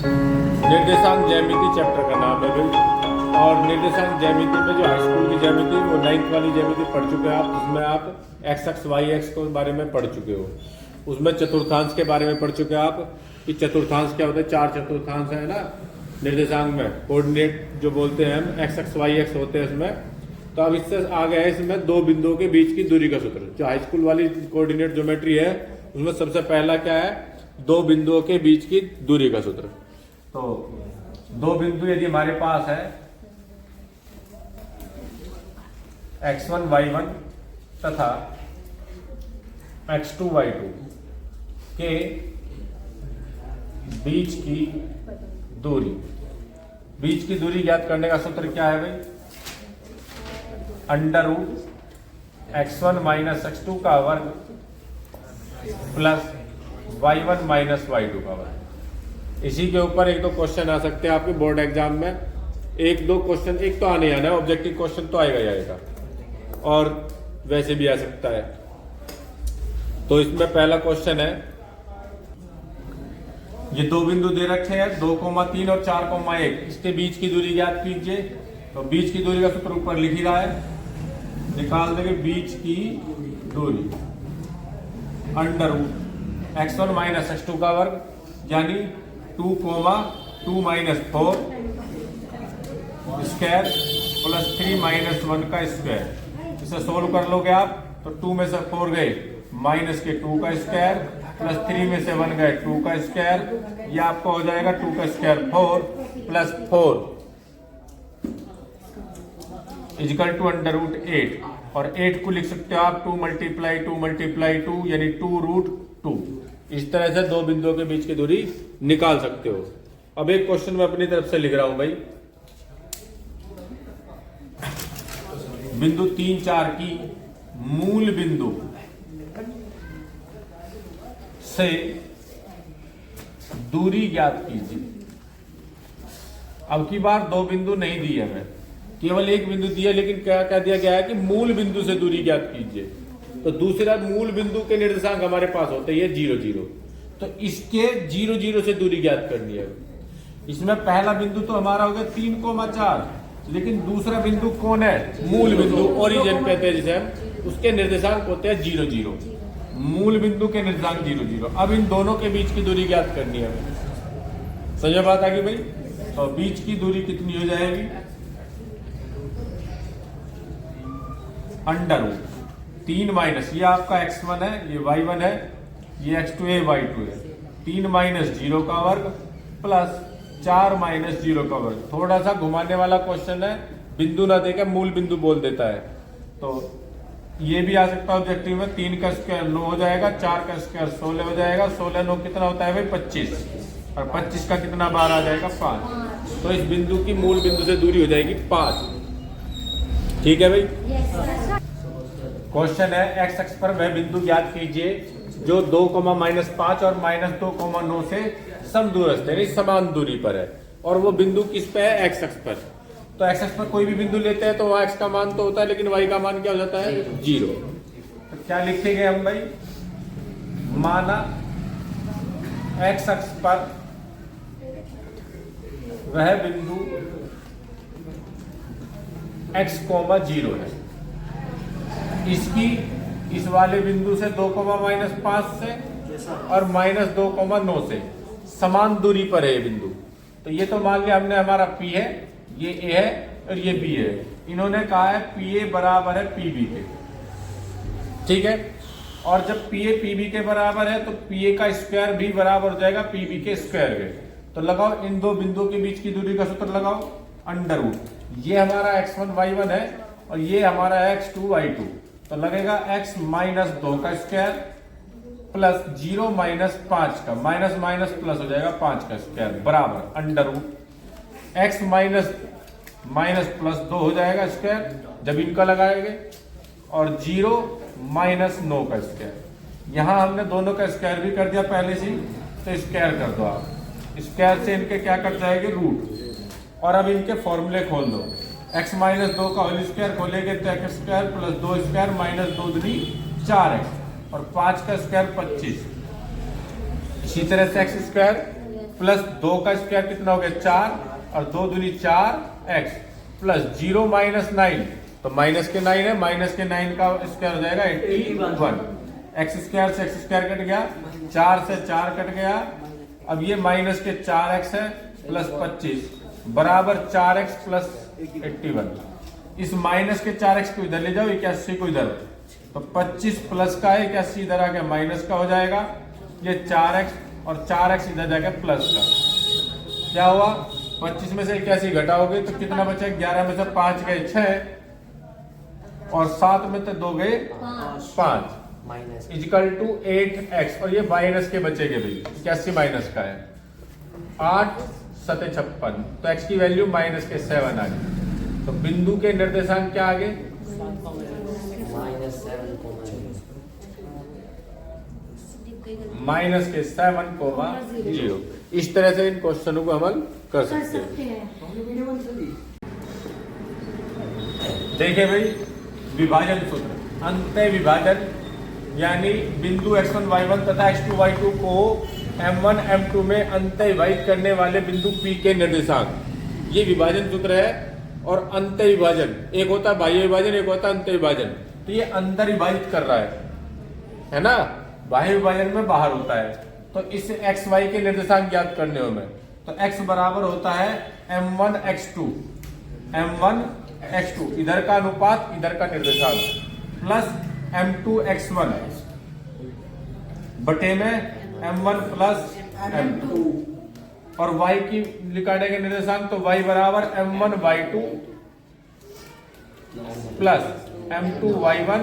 निर्देशांक ज्यामिति चैप्टर का नाम है भाई। और निर्देशांक ज्यामिति में जो हाई स्कूल की ज्यामिति वो 9th वाली ज्यामिति पढ़ चुके हैं आप, जिसमें आप एक्स एक्स वाई एक्स के बारे में पढ़ चुके हो। उसमें चतुर्थांश के बारे में पढ़ चुके हैं आप कि चतुर्थांश क्या होता है। 4 चतुर्थांश है ना निर्देशांक में, कोऑर्डिनेट जो बोलते हैं हम, एक्स एक्स वाई एक्स होते हैं इसमें। तो अब इससे आ गया है इसमें दो बिंदुओं के बीच की दूरी का सूत्र। जो हाई स्कूल वाली कोऑर्डिनेट ज्योमेट्री है उसमें सबसे पहला क्या है, दो बिंदुओं के बीच की दूरी का सूत्र। तो दो बिंदु यदि हमारे पास है x1 y1 तथा x2 y2 के बीच की दूरी, बीच की दूरी ज्ञात करने का सूत्र क्या है भाई, under root x1 minus x2 का वर्ग प्लस y1 माइनस y2 का वर्ग। इसी के ऊपर एक दो क्वेश्चन आ सकते हैं आपके बोर्ड एग्जाम में। एक दो क्वेश्चन, एक तो आने आना है, ऑब्जेक्टिव क्वेश्चन तो आएगा ही आएगा, और वैसे भी आ सकता है। तो इसमें पहला क्वेश्चन है, ये दो बिंदु दे रखे हैं 2,3 और 4,1, इसके बीच की दूरी ज्ञात कीजिए। तो बीच की दूरी का सूत्र ऊपर लिख ही रहा है, निकाल देंगे बीच की दूरी under root x1 minus x2 का वर्ग यानी 2,2 माइनस 4 स्क्वायर प्लस 3 माइनस 1 का स्क्वायर। इसे सोल्व कर लोगे आप तो 2 में से 4 गए माइनस के 2 का स्क्वायर प्लस 3 में से 1 गए 2 का स्क्वायर। ये आपको हो जाएगा 2 का square 4 plus 4 is equal to under root 8। और 8 को लिख सकते हो आप 2 मल्टीप्लाई 2 यानी 2 रूट 2। इस तरह से दो बिंदुओं के बीच की दूरी निकाल सकते हो। अब एक क्वेश्चन मैं अपनी तरफ से लिख रहा हूं भाई, बिंदु 3, 4 की मूल बिंदु से दूरी ज्ञात कीजिए। अब की बार दो बिंदु नहीं दी है, हमें केवल एक बिंदु दिया, लेकिन क्या कह दिया गया है कि मूल बिंदु से दूरी ज्ञात कीजिए। तो दूसरा मूल बिंदु के निर्देशांक हमारे पास होते हैं 0 0, तो इसके 0 0 से दूरी ज्ञात करनी है। इसमें पहला बिंदु तो हमारा हो गया 3,4, लेकिन दूसरा बिंदु कौन है, मूल बिंदु, ओरिजिन कहते हैं जिसे हम, उसके निर्देशांक होते हैं 0 0। मूल बिंदु के निर्देशांक 0 0। अब इन दोनों के बीच की दूरी ज्ञात करनी है हमें। समझ बात आ गई भाई। तो बीच की दूरी कितनी हो जाएगी, अंडर रूट 3 माइनस, ये आपका x1 है, ये y1 है, ये x2 है, y2 है, 3 माइनस 0 का वर्ग प्लस 4 माइनस 0 का वर्ग। थोड़ा सा घुमाने वाला क्वेश्चन है, बिंदु ना देकर मूल बिंदु बोल देता है। तो ये भी आ सकता है ऑब्जेक्टिव में। 3 का स्क्वायर 9 हो जाएगा, 4 का स्क्वायर 16 हो जाएगा, 16 9 कितना होता है भाई 25, और 25 का कितना बार आ जाएगा 5। तो इस बिंदु की मूल बिंदु से दूरी हो जाएगी 5। ठीक है भाई। क्वेश्चन है एक्स अक्ष पर वह बिंदु ज्ञात कीजिए जो 2,-5 और -2,9 से समदूरस्थ है, समान दूरी पर है। और वो बिंदु किस पे है, एक्स अक्ष पर। तो एक्स अक्ष पर कोई भी बिंदु लेते हैं तो वहां एक्स का मान तो होता है, लेकिन वाई का मान क्या हो जाता है 0। तो क्या लिखेंगे हम भाई, माना एक्स अक्ष पर वह बिंदु x, 0 है। इसकी इस वाले बिंदु से 2,-5 से और -2,9 से समान दूरी पर है ये बिंदु। तो ये तो मान लिया हमने, हमारा P है, ये A है और ये B है। इन्होंने कहा है PA बराबर है PB के, ठीक है। और जब PA PB के बराबर है तो PA का स्क्वायर भी बराबर हो जाएगा PB के स्क्वायर के। तो लगाओ इन दो बिंदुओं के बीच की दूरी का सूत्र लगाओ, अंडर रूट, ये हमारा x1 y1 है और ये हमारा x2 y2। तो लगेगा x माइनस 2 का स्क्वायर प्लस 0 माइनस 5 का, माइनस माइनस प्लस हो जाएगा 5 का स्क्वायर बराबर under root x minus minus plus 2 हो जाएगा स्क्वायर जब इनका लगाएंगे, और 0 माइनस 9 का स्क्वायर। यहां हमने दोनों का स्क्वायर भी कर दिया पहले से, तो स्क्वायर कर दो आप। स्क्वायर से इनके क्या कट जाएंगे, रूट। और अब इनके फॉर्मूले खोल दो, x माइनस 2 का होल स्क्वायर खोलेंगे तो x square plus 2 square minus 2 दूनी 4x और 5 का स्क्वायर 25। इसी तरह से x स्क्वायर प्लस 2 का स्क्वायर कितना हो गया 4 और 2 दूनी 4 एक्स प्लस 0 माइनस 9 तो माइनस के 9 है, माइनस के 9 का स्क्वायर हो जाएगा 81। एक्स स्क्वायर से एक्स स्क्वायर कट गया, 4 से 4 कट गया। अब ये माइनस के 4x है प्लस 25 बराबर 4x प्लस 81। इस माइनस के 4x को इधर ले जाओ, 81 को इधर, तो 25 प्लस का है 81 इधर आके माइनस का हो जाएगा। ये 4x और 4x इधर जाके प्लस का, क्या हुआ 25 में से 81 घटाओगे तो कितना बचा, 11 में से 5 गए 6 और 7 में से 2 गए 5 इजिकल टू 8x और ये माइनस के बचेंगे भाई, 81 माइनस का है 8 7 56 तो x की वैल्यू माइनस के 7 आ गई। तो बिंदु के निर्देशांक क्या आगे माइनस के 7,0। इस तरह से इन क्वेश्चनों को हल कर सकते हैं। देखिए भाई विभाजन सूत्र, अंतः विभाजन यानी बिंदु x1 y1 तथा x2 y2 को m1 m2 में अंतः विभाजित करने वाले बिंदु P के निर्देशांक, ये विभाजन सूत्र है। और अंतः विभाजन एक होता है बाह्य विभाजन, एक होता है अंतः विभाजन। तो ये अंदर विभाजित कर रहा है ना, बाह्य विभाजन में बाहर होता है। तो इस एक्स वाई के निर्देशांक ज्ञात करने हो में, तो x बराबर होता है m1 x2 इधर का अनुपात इधर का निर्देशांक प्लस m2 x1 बटे में m1 प्लस m2 और y की निकाले के निर्देशांक, तो y बराबर m1 y2 plus m2 y1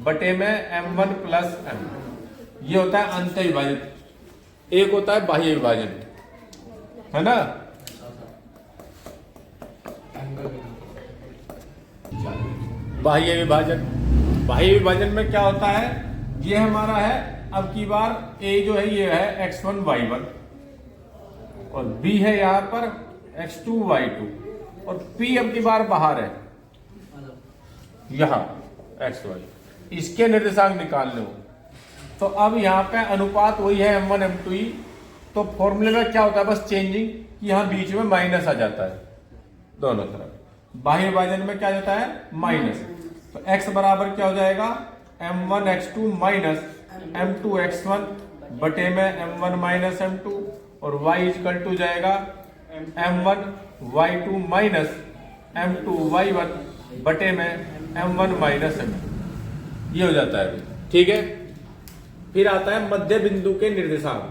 बटे में m1 प्लस m। ये होता है अंतः विभाजन, एक होता है बाह्य विभाजन, है ना। बाह्य विभाजन, बाह्य विभाजन में क्या होता है, ये हमारा है अब की बार a जो है ये है x1 y1 और b है यहां पर x2 y2 और p अब की बार बाहर है यहां xy, इसके निर्देशांक निकालने हो। तो अब यहाँ पे अनुपात वही है m1 m2। तो फॉर्मूले में क्या होता है, बस चेंजिंग कि यहाँ बीच में माइनस आ जाता है दोनों तरफ। बाह्य विभाजन में क्या जाता है माइनस, तो x बराबर क्या हो जाएगा m1 x2 minus m2 x1 बटे में m1 माइनस m2 और y इक्वल टू जाएगा m1 y2 minus m2 y1 बटे में m1 माइनस m2। ये हो जाता है, ठीक है। फिर आता है मध्य बिंदु के निर्देशांक,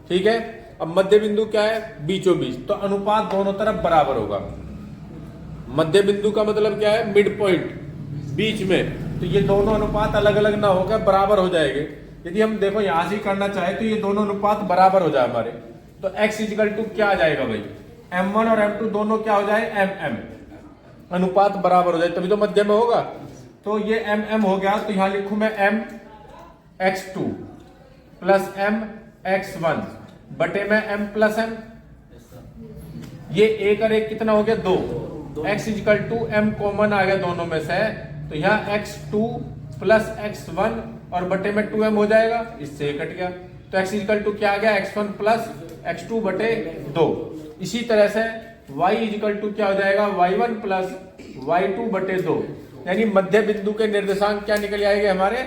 ठीक है। अब मध्य बिंदु क्या है, बीचों बीच, तो अनुपात दोनों तरफ बराबर होगा। मध्य बिंदु का मतलब क्या है, मिड पॉइंट, बीच में। तो ये दोनों अनुपात अलग अलग ना होकर बराबर हो जाएंगे। यदि हम देखो यहां से करना चाहे तो ये दोनों अनुपात बराबर हो जाए हमारे, तो x इक्वल टू क्या आ जाएगा भाई, m1 और m2 दोनों क्या हो जाए mm, अनुपात बराबर हो जाए तभी तो मध्य में होगा। तो ये mm हो गया, तो यहां लिखूं मैं m x2 plus m x1 बटे में m प्लस m। ये एक और एक कितना हो गया 2, x equal to m common आ गया दोनों में से, तो यहाँ x2 प्लस x1 और बटे में 2m हो जाएगा, इससे कट गया। तो x इक्वल टू क्या आ गया x1 प्लस x2 बटे 2। इसी तरह से y इक्वल टू क्या हो जाएगा y1 प्लस y2 बटे 2। यानी मध्य बिंदु के निर्देशांक क्या निकल आएंगे हमारे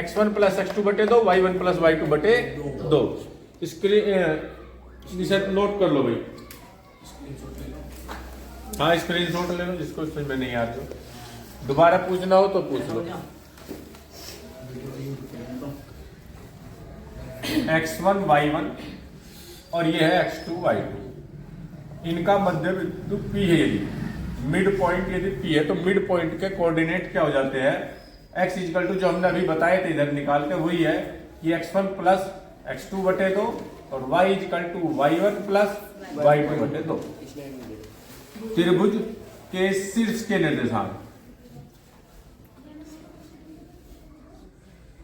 x1 प्लस x2 बटे 2, y1 प्लस y2 बटे 2। इसे नोट कर लो भाई, हाँ स्क्रीनशॉट ले लो जिसको समझ में नहीं आ रही हो, दोबारा पूछना हो तो पूछ लो। x1 y1 और ये है x2 y2, इनका मध्य बिंदु P है। यदि मिड पॉइंट यदि P है तो मिड पॉइंट के कोऑर्डिनेट क्या हो जाते हैं, x इक्वल टू जो हमने अभी बताए थे इधर निकाल के, वही है कि x1 प्लस x2 बटे 2 और y equal to y1 plus y2 बटे 2। त्रिभुज के शीर्ष के निर्देशांक,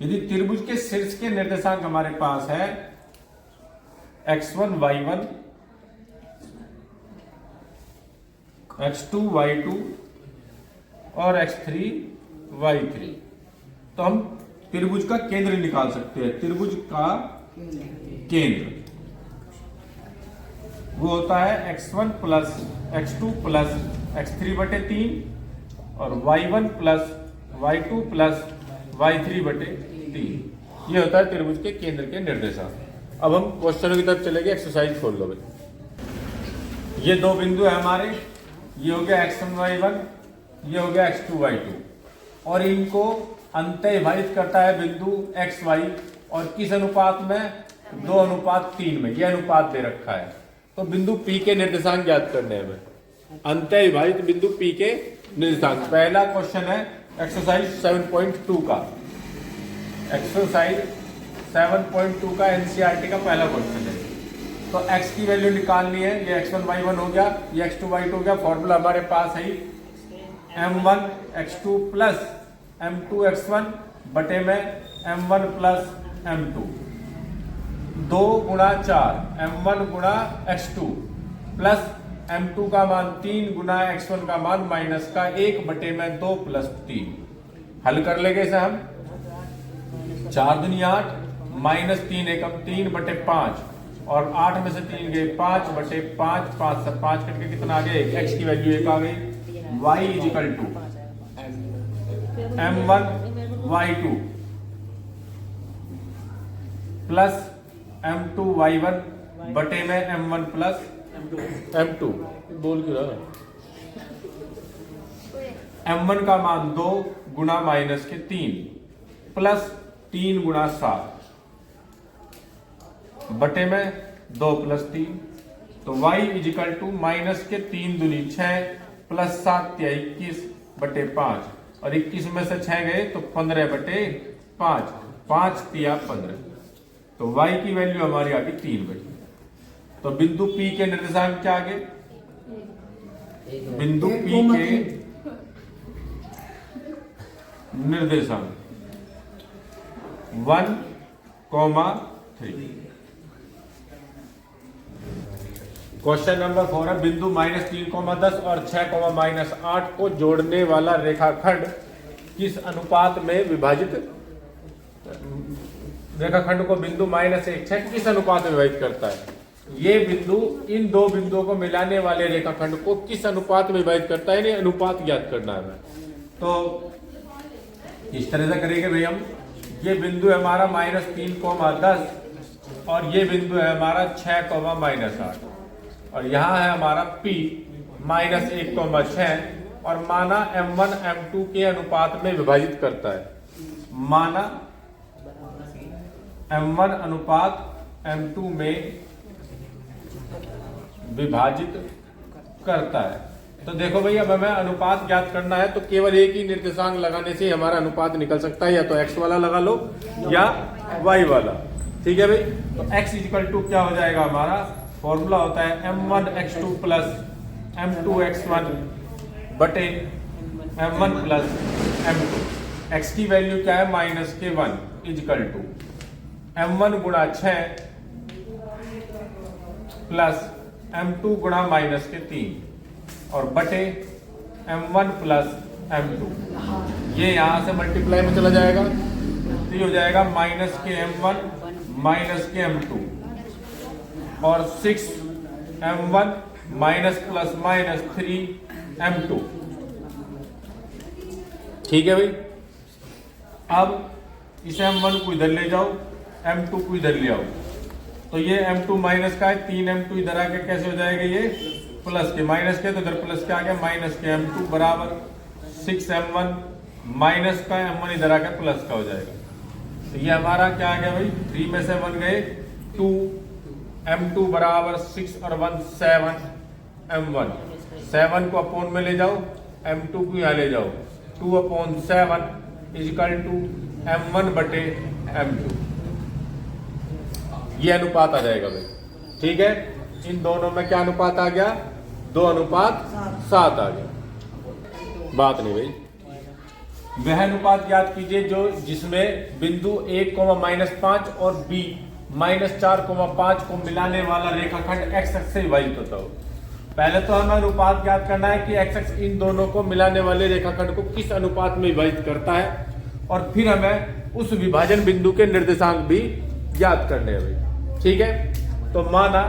यदि त्रिभुज के शीर्ष के निर्देशांक हमारे पास है x1 y1 x2 y2 और x3 y3, तो हम त्रिभुज का केंद्र निकाल सकते हैं। त्रिभुज का केंद्र वो होता है x1 plus x2 plus x3 बटे 3 और y1 plus y2 plus y3 बटे 3। ये होता है त्रिभुज के केंद्र के निर्देशांक। अब हम क्वेश्चनों की तरफ चलेंगे। एक्सरसाइज खोल लो भाई। ये दो बिंदु है हमारे, ये हो गया x1 y1, ये हो गया x2 y2 और इनको अंतः विभाजित करता है बिंदु x y और किस अनुपात में? 2:3 में। यह अनुपात दे रखा है। तो बिंदु P के निर्देशांक ज्ञात करने हैं हमें। अंतः विभाजित बिंदु P के निर्देशांक। पहला क्वेश्चन है एक्सरसाइज 7.2 का। एक्सरसाइज 7.2 का एनसीईआरटी का पहला क्वेश्चन है। तो x की वैल्यू निकालनी है। ये x1 y1 हो गया, ये x2 y2 हो गया। फॉर्मूला हमारे पास है m1 x2 plus m2 x1 बटे में m1 प्लस m2। 2 गुणा 4 m1 गुणा x2 प्लस m2 का मान 3 गुणा x1 का मान माइनस का 1 बटे में 2 प्लस 3। हल कर लेंगे इसे हम। 4 दूनी 8 माइनस 3 एकम 3 बटे 5 और 8 में से 3 गए 5 बटे 5, 5 से 5 करके कितना आ गया? x की वैल्यू 1 आ गई। y is equal to m1 y2 plus m2 y1 बटे में m1 प्लस m2। बोल क्यों रहा? m1 का मान 2 गुणा माइनस के 3 प्लस 3 गुणा 7 बटे में 2 प्लस 3। तो y इजिकल टू माइनस के 3 दूनी 6 प्लस 7 या 21 बटे 5 और 21 में से 6 गए तो 15 बटे 5, 5 तिया 15। तो y की वैल्यू हमारी आ गई 3 बटे। तो बिंदु P के निर्देशांक क्या आगे? बिंदु P के निर्देशांक 1,3। क्वेश्चन नंबर 4 है बिंदु -3,10 और 6,-8 को जोड़ने वाला रेखाखंड किस अनुपात में विभाजित? रेखाखंड को बिंदु -1, 6 किस अनुपात में विभाजित करता है? ये बिंदु इन दो बिंदुओं को मिलाने वाले रेखाखंड को किस अनुपात में विभाजित करता है? अनुपात ज्ञात करना है। तो इस तरह से करेंगे भाई हम। ये बिंदु है हमारा -3,10 और ये बिंदु है हमारा 6,-8 और यहाँ है हमारा P -1,6 और माना M1 M2 के अनुपात में विभाजित करता है। माना M1 अनुपात M2 में विभाजित करता है। तो देखो भाई अब हमें अनुपात ज्ञात करना है तो केवल एक ही निर्देशांक लगाने से हमारा अनुपात निकल सकता है। या तो x वाला लगा लो या y वाला। ठीक है भाई। तो x इजिकल टू क्या हो जाएगा? हमारा फॉर्मूला होता है m1 x2 plus m2 x1 बटे m1 प्लस m2। x की वैल्यू क्या है? -1 इजिकल टू m1 गुणा 6 प्लस m2 गुणा -3 और बटे m1 प्लस m2। ये यहां से मल्टीप्लाई में चला जाएगा तो ये हो जाएगा -m1 -m2 और 6m1 ±3m2। ठीक है भाई। अब इसे m1 को इधर ले जाओ, m2 को इधर ले आओ तो ये m2 माइनस का है, 3m2 इधर आके कैसे हो जाएगा? ये प्लस के माइनस के, तो इधर प्लस के आ गया माइनस के m2 बराबर 6m1 माइनस का m1 इधर आके प्लस का हो जाएगा। तो ये हमारा क्या आ गया भाई? 3 में से 1 गए 2, m2 बराबर 6 और 1 7m1। 7 को अपोन में ले जाओ, m2 को यहाँ ले जाओ 2/7 इजिकल टू m1 बटे m2। ये अनुपात आ जाएगा भाई। ठीक है। इन दोनों में क्या अनुपात आ गया? 2:7 आ गया। बात नहीं भाई। वह अनुपात याद कीजिए जो जिसमें बिंदु 1,-5 और B -4,5 को मिलाने वाला रेखाखंड x अक्ष से विभाजित होता हो। पहले तो हमें अनुपात ज्ञात करना है कि x अक्ष इन दोनों को मिलाने वाले रेखाखंड को किस अनुपात में विभाजित करता है और फिर हमें उस विभाजन बिंदु के निर्देशांक भी ज्ञात करने हैं भाई। ठीक है। तो माना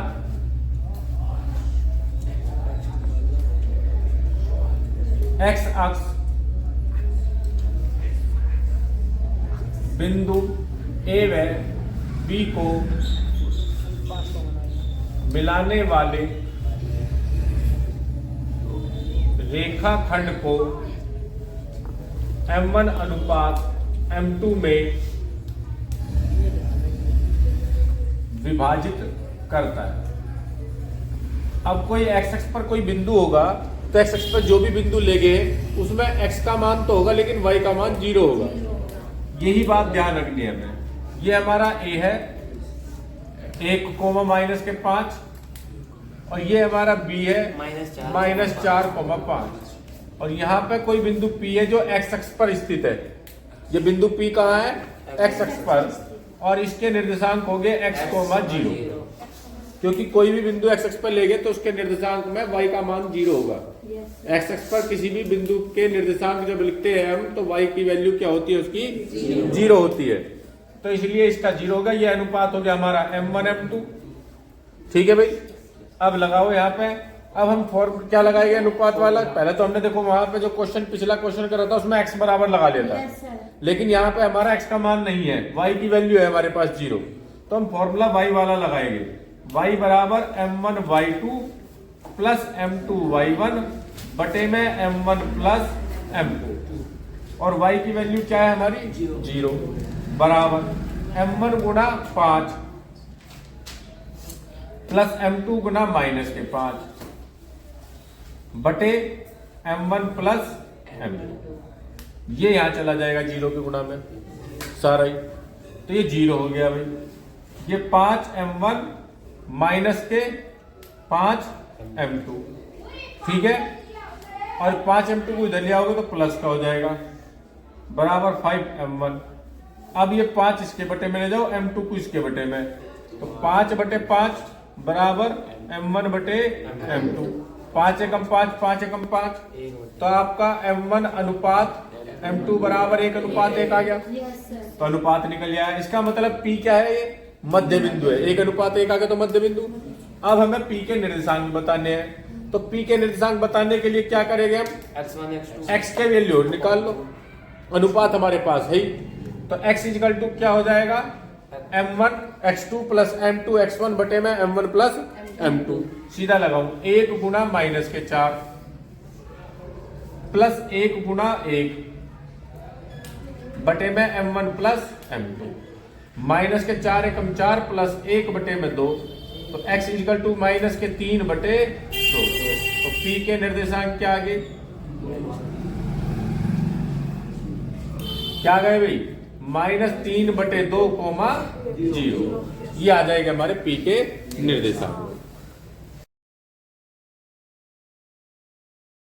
एक्स अक्ष बिंदु ए व बी को मिलाने वाले रेखाखंड को M1 अनुपात M2 में विभाजित करता है। अब कोई एक्स एक्स पर कोई बिंदु होगा तो एक्स एक्स पर जो भी बिंदु लेंगे उसमें एक्स का मान तो होगा लेकिन वाई का मान 0 होगा। यही बात ध्यान रखनी है हमें। ये हमारा ए है 1 कोमा माइनस के 5 और ये हमारा बी है -4,5 और यहाँ पे कोई बिंदु पी है जो एक्स एक्स पर स्थित है। ये बिंदु पी कहाँ है? एक्स एक्स पर और इसके निर्देशांक हो गए x, 0 क्योंकि कोई भी बिंदु एक्स एक्स पर लेंगे तो उसके निर्देशांक में y का मान 0 होगा। एक्स एक्स पर किसी भी बिंदु के निर्देशांक जब लिखते हैं हम तो y की वैल्यू क्या होती है? उसकी 0 होती है। तो इसलिए इसका 0 होगा। ये अनुपात हो गया हमारा M1 M2। ठीक है भाई। अब लगाओ यहाँ पे। अब हम फॉर्म क्या लगाएंगे अनुपात वाला? पहले तो हमने देखो वहां पे जो क्वेश्चन पिछला क्वेश्चन करा था उसमें x बराबर लगा लिया था लेकिन यहाँ पे हमारा x का मान नहीं है, y की वैल्यू है हमारे पास 0। तो हम फॉर्मूला y वाला लगाएंगे। y बराबर M1 y2 plus M2 y1 बटे में M1 प्लस M2 और y की वैल्यू क्या है हमारी? 0 बराबर M1 गुना 5 प्लस M2 गुना माइनस के 5 बटे M1 प्लस M2। ये यहां चला जाएगा 0 के गुणा में सारा ही, तो ये 0 हो गया भाई। ये 5 M1 माइनस के 5 M2, ठीक है। और 5 M2 को इधर ले आओगे तो प्लस का हो जाएगा बराबर 5 M1। अब ये 5 इसके बटे में ले जाओ, M2 को इसके बटे में, तो 5 बटे 5 बराबर M1 बटे M2। 5 एकम 5 5 एकम 5 तो आपका M1 अनुपात M2 बराबर 1 अनुपात 1 आ गया। तो अनुपात निकल गया। इसका मतलब P क्या है? ये मध्य बिंदु है। 1 अनुपात 1 आ गया तो मध्य बिंदु। अब हमें P के निर्देशांक बताने हैं तो P के निर्देशांक बताने के लिए क्या करेंगे हम? x के वैल्यू निकाल लो। अनुपात हमारे पास है ही, तो x इक्वल टू क्या हो जाएगा? M1 x2 plus M2 x1 बटे में M1 प्लस M2। सीधा लगाऊं 1 गुना माइनस के 4 प्लस 1 गुना 1 बटे में M1 प्लस M2 माइनस के 4 एकम 4 प्लस 1 बटे में 2 तो x इक्वल टू माइनस के 3 बटे 2। तो P के निर्देशांक क्या आ गए? क्या गए भाई? -3 बटे 2, 0। ये आ जाएगा हमारे P के निर्देशांक।